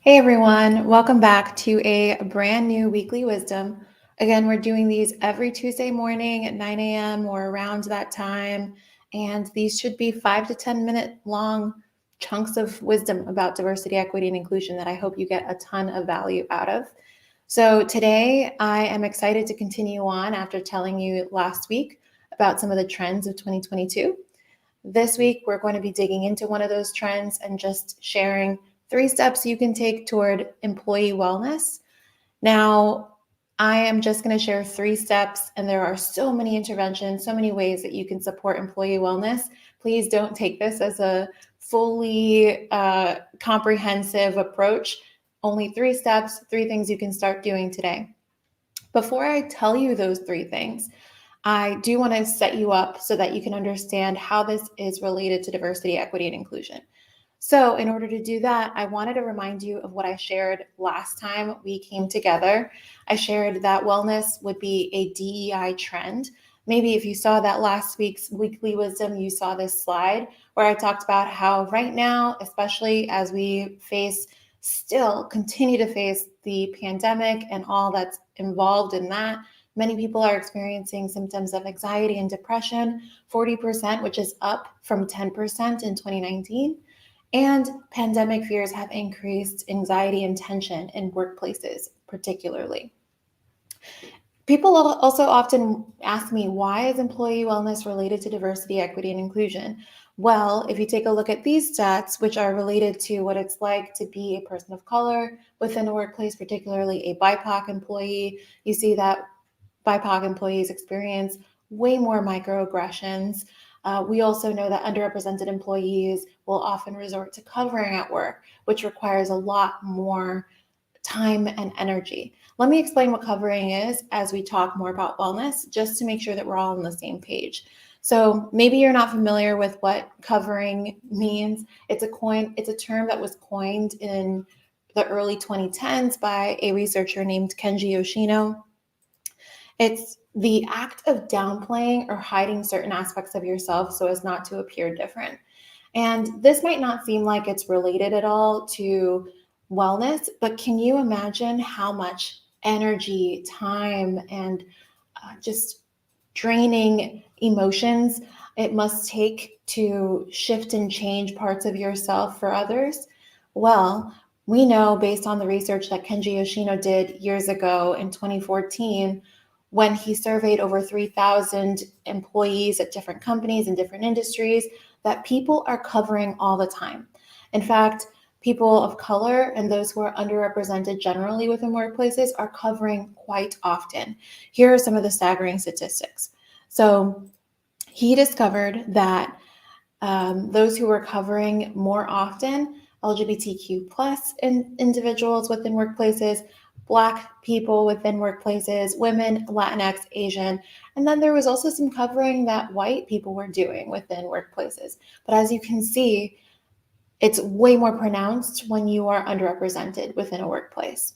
Hey everyone, welcome back to a brand new weekly wisdom. Again, we're doing these every Tuesday morning at 9 a.m. or around that time. And these should be 5 to 10 minute long chunks of wisdom about diversity, equity, and inclusion that I hope you get a ton of value out of. So today I am excited to continue on after telling you last week about some of the trends of 2022. This week, we're going to be digging into one of those trends and just sharing 3 steps you can take toward employee wellness. Now, I am just going to share 3 steps, and there are so many interventions, so many ways that you can support employee wellness. Please don't take this as a fully comprehensive approach. Only 3 steps, 3 things you can start doing today. Before I tell you those 3 things, I do want to set you up so that you can understand how this is related to diversity, equity, and inclusion. So, in order to do that, I wanted to remind you of what I shared last time we came together. I shared that wellness would be a DEI trend. Maybe if you saw that last week's weekly wisdom, you saw this slide where I talked about how right now, especially as we continue to face the pandemic and all that's involved in that, many people are experiencing symptoms of anxiety and depression, 40%, which is up from 10% in 2019. And pandemic fears have increased anxiety and tension in workplaces, particularly. People also often ask me, why is employee wellness related to diversity, equity, and inclusion? Well, if you take a look at these stats, which are related to what it's like to be a person of color within a workplace, particularly a BIPOC employee, you see that BIPOC employees experience way more microaggressions. We also know that underrepresented employees will often resort to covering at work, which requires a lot more time and energy. Let me explain what covering is as we talk more about wellness, just to make sure that we're all on the same page. So maybe you're not familiar with what covering means. It's a term that was coined in the early 2010s by a researcher named Kenji Yoshino. It's the act of downplaying or hiding certain aspects of yourself so as not to appear different. And this might not seem like it's related at all to wellness, but can you imagine how much energy, time, and just draining emotions it must take to shift and change parts of yourself for others? Well, we know based on the research that Kenji Yoshino did years ago in 2014, when he surveyed over 3,000 employees at different companies and different industries, that people are covering all the time. In fact, people of color and those who are underrepresented generally within workplaces are covering quite often. Here are some of the staggering statistics. So he discovered that those who were covering more often, LGBTQ plus individuals within workplaces, Black people within workplaces, women, Latinx, Asian, and then there was also some covering that white people were doing within workplaces. But as you can see, it's way more pronounced when you are underrepresented within a workplace.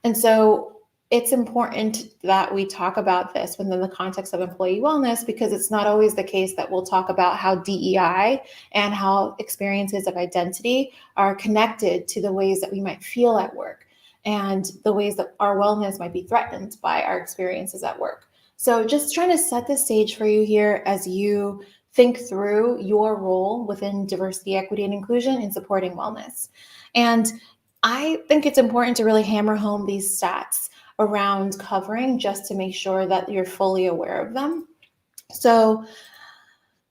And so it's important that we talk about this within the context of employee wellness, because it's not always the case that we'll talk about how DEI and how experiences of identity are connected to the ways that we might feel at work and the ways that our wellness might be threatened by our experiences at work. So just trying to set the stage for you here as you think through your role within diversity, equity, and inclusion in supporting wellness. And I think it's important to really hammer home these stats around covering just to make sure that you're fully aware of them. So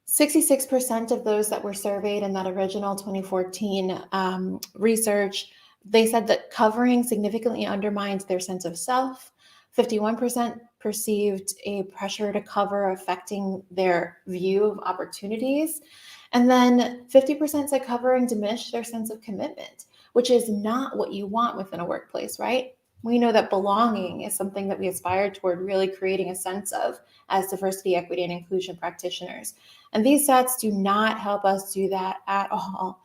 66% of those that were surveyed in that original 2014 research, they said that covering significantly undermines their sense of self. 51% perceived a pressure to cover affecting their view of opportunities. And then 50% said covering diminished their sense of commitment, which is not what you want within a workplace, right? We know that belonging is something that we aspire toward really creating a sense of as diversity, equity, and inclusion practitioners. And these stats do not help us do that at all.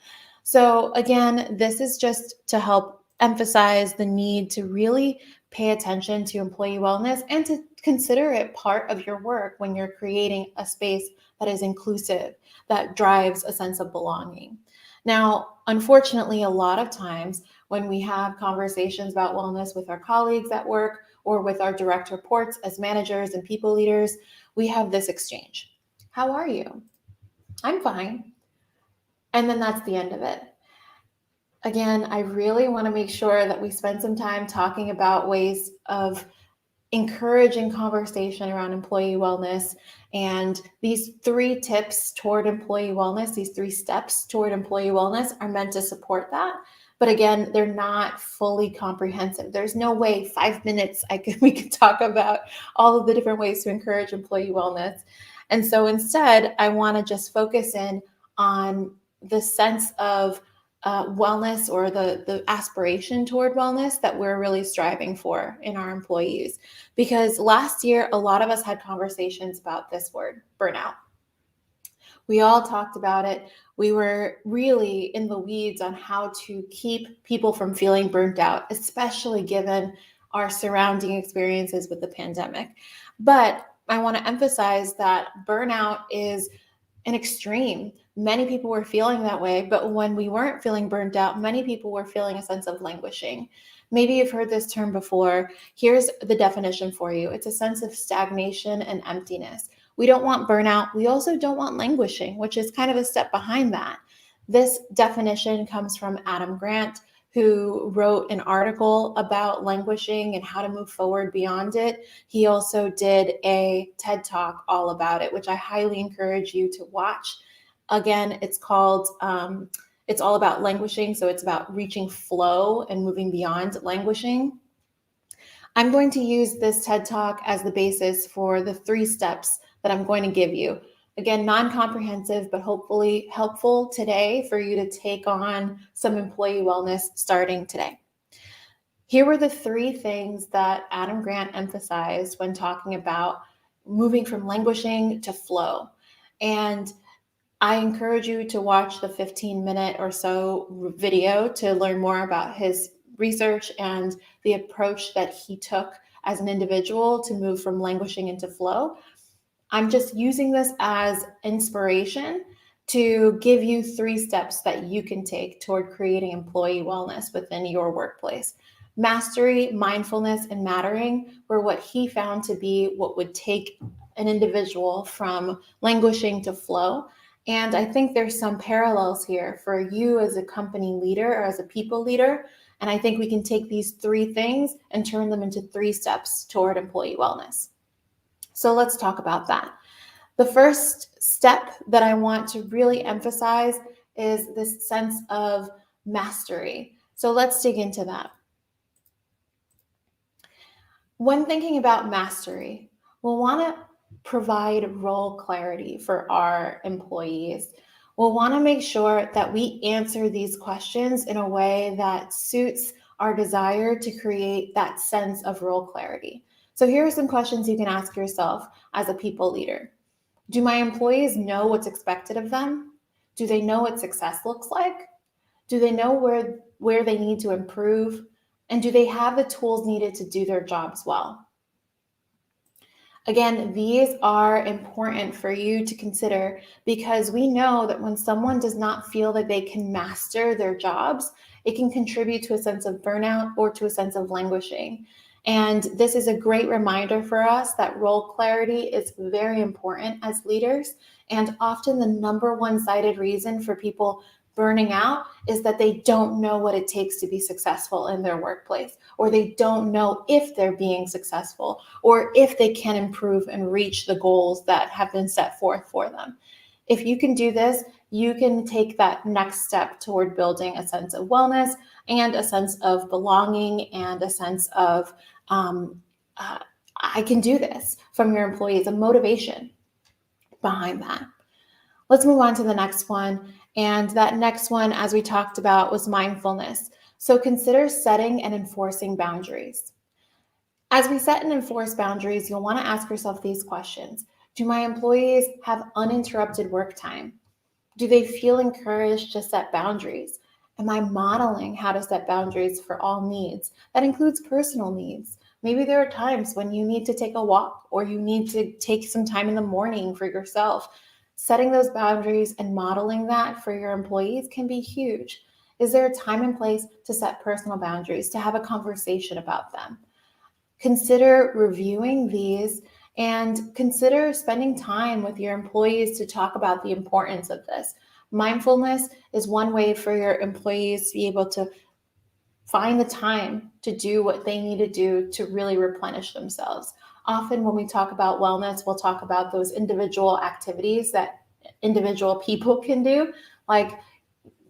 So again, this is just to help emphasize the need to really pay attention to employee wellness and to consider it part of your work when you're creating a space that is inclusive, that drives a sense of belonging. Now, unfortunately, a lot of times when we have conversations about wellness with our colleagues at work or with our direct reports as managers and people leaders, we have this exchange. How are you? I'm fine. And then that's the end of it. Again, I really want to make sure that we spend some time talking about ways of encouraging conversation around employee wellness. And these 3 tips toward employee wellness, these 3 steps toward employee wellness are meant to support that. But again, they're not fully comprehensive. There's no way 5 minutes we could talk about all of the different ways to encourage employee wellness. And so instead, I want to just focus in on the sense of wellness, or the aspiration toward wellness that we're really striving for in our employees. Because last year, a lot of us had conversations about this word, burnout. We all talked about it. We were really in the weeds on how to keep people from feeling burnt out, especially given our surrounding experiences with the pandemic. But I want to emphasize that burnout is an extreme. Many people were feeling that way, but when we weren't feeling burnt out, many people were feeling a sense of languishing. Maybe you've heard this term before. Here's the definition for you. It's a sense of stagnation and emptiness. We don't want burnout. We also don't want languishing, which is kind of a step behind that. This definition comes from Adam Grant, who wrote an article about languishing and how to move forward beyond it. He also did a TED Talk all about it, which I highly encourage you to watch. Again, it's called It's All About Languishing. So it's about reaching flow and moving beyond languishing. I'm going to use this TED Talk as the basis for the 3 steps that I'm going to give you. Again, non-comprehensive, but hopefully helpful today for you to take on some employee wellness starting today. Here were the 3 things that Adam Grant emphasized when talking about moving from languishing to flow. And I encourage you to watch the 15-minute or so video to learn more about his research and the approach that he took as an individual to move from languishing into flow. I'm just using this as inspiration to give you 3 steps that you can take toward creating employee wellness within your workplace. Mastery, mindfulness, and mattering were what he found to be what would take an individual from languishing to flow. And I think there's some parallels here for you as a company leader or as a people leader. And I think we can take these 3 things and turn them into 3 steps toward employee wellness. So let's talk about that. The first step that I want to really emphasize is this sense of mastery. So let's dig into that. When thinking about mastery, we'll want to provide role clarity for our employees. We'll want to make sure that we answer these questions in a way that suits our desire to create that sense of role clarity. So here are some questions you can ask yourself as a people leader. Do my employees know what's expected of them? Do they know what success looks like? Do they know where they need to improve? And do they have the tools needed to do their jobs well? Again, these are important for you to consider because we know that when someone does not feel that they can master their jobs, it can contribute to a sense of burnout or to a sense of languishing. And this is a great reminder for us that role clarity is very important as leaders. And often the number 1 cited reason for people burning out is that they don't know what it takes to be successful in their workplace, or they don't know if they're being successful, or if they can improve and reach the goals that have been set forth for them. If you can do this, you can take that next step toward building a sense of wellness and a sense of belonging and a sense of I can do this from your employees, a motivation behind that. Let's move on to the next one. And that next one, as we talked about, was mindfulness. So consider setting and enforcing boundaries. As we set and enforce boundaries, you'll want to ask yourself these questions. Do my employees have uninterrupted work time? Do they feel encouraged to set boundaries? Am I modeling how to set boundaries for all needs? That includes personal needs. Maybe there are times when you need to take a walk or you need to take some time in the morning for yourself. Setting those boundaries and modeling that for your employees can be huge. Is there a time and place to set personal boundaries, to have a conversation about them? Consider reviewing these and consider spending time with your employees to talk about the importance of this. Mindfulness is one way for your employees to be able to find the time to do what they need to do to really replenish themselves. Often, when we talk about wellness, we'll talk about those individual activities that individual people can do, like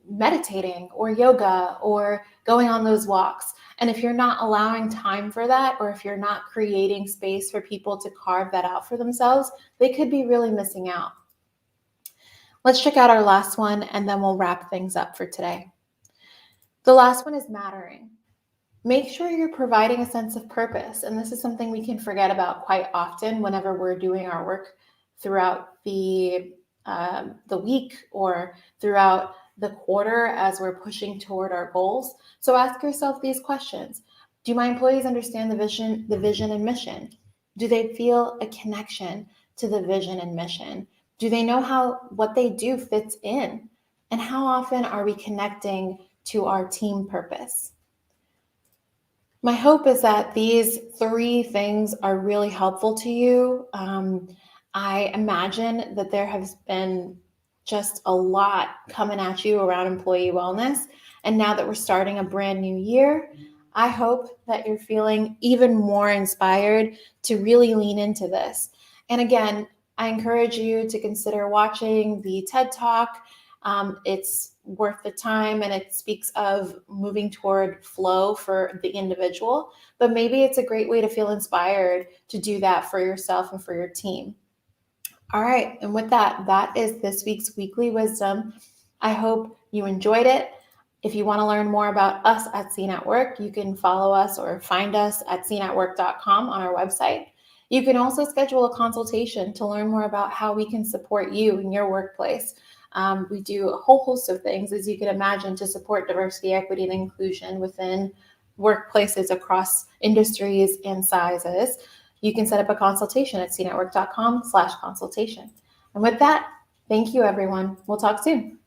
meditating or yoga or going on those walks. And if you're not allowing time for that, or if you're not creating space for people to carve that out for themselves, they could be really missing out. Let's check out our last one, and then we'll wrap things up for today. The last one is mattering. Make sure you're providing a sense of purpose. And this is something we can forget about quite often whenever we're doing our work throughout the week or throughout the quarter as we're pushing toward our goals. So ask yourself these questions. Do my employees understand the vision and mission? Do they feel a connection to the vision and mission? Do they know how what they do fits in? And how often are we connecting to our team purpose? My hope is that these 3 things are really helpful to you. I imagine that there has been just a lot coming at you around employee wellness. And now that we're starting a brand new year, I hope that you're feeling even more inspired to really lean into this. And again, I encourage you to consider watching the TED Talk. It's worth the time, and it speaks of moving toward flow for the individual, but maybe it's a great way to feel inspired to do that for yourself and for your team. All right, and with that, that is this week's Weekly Wisdom. I hope you enjoyed it. If you want to learn more about us at Seen at Work, you can follow us or find us at seenatwork.com on our website. You can also schedule a consultation to learn more about how we can support you in your workplace. We do a whole host of things, as you can imagine, to support diversity, equity, and inclusion within workplaces across industries and sizes. You can set up a consultation at seenatwork.com/consultation. And with that, thank you, everyone. We'll talk soon.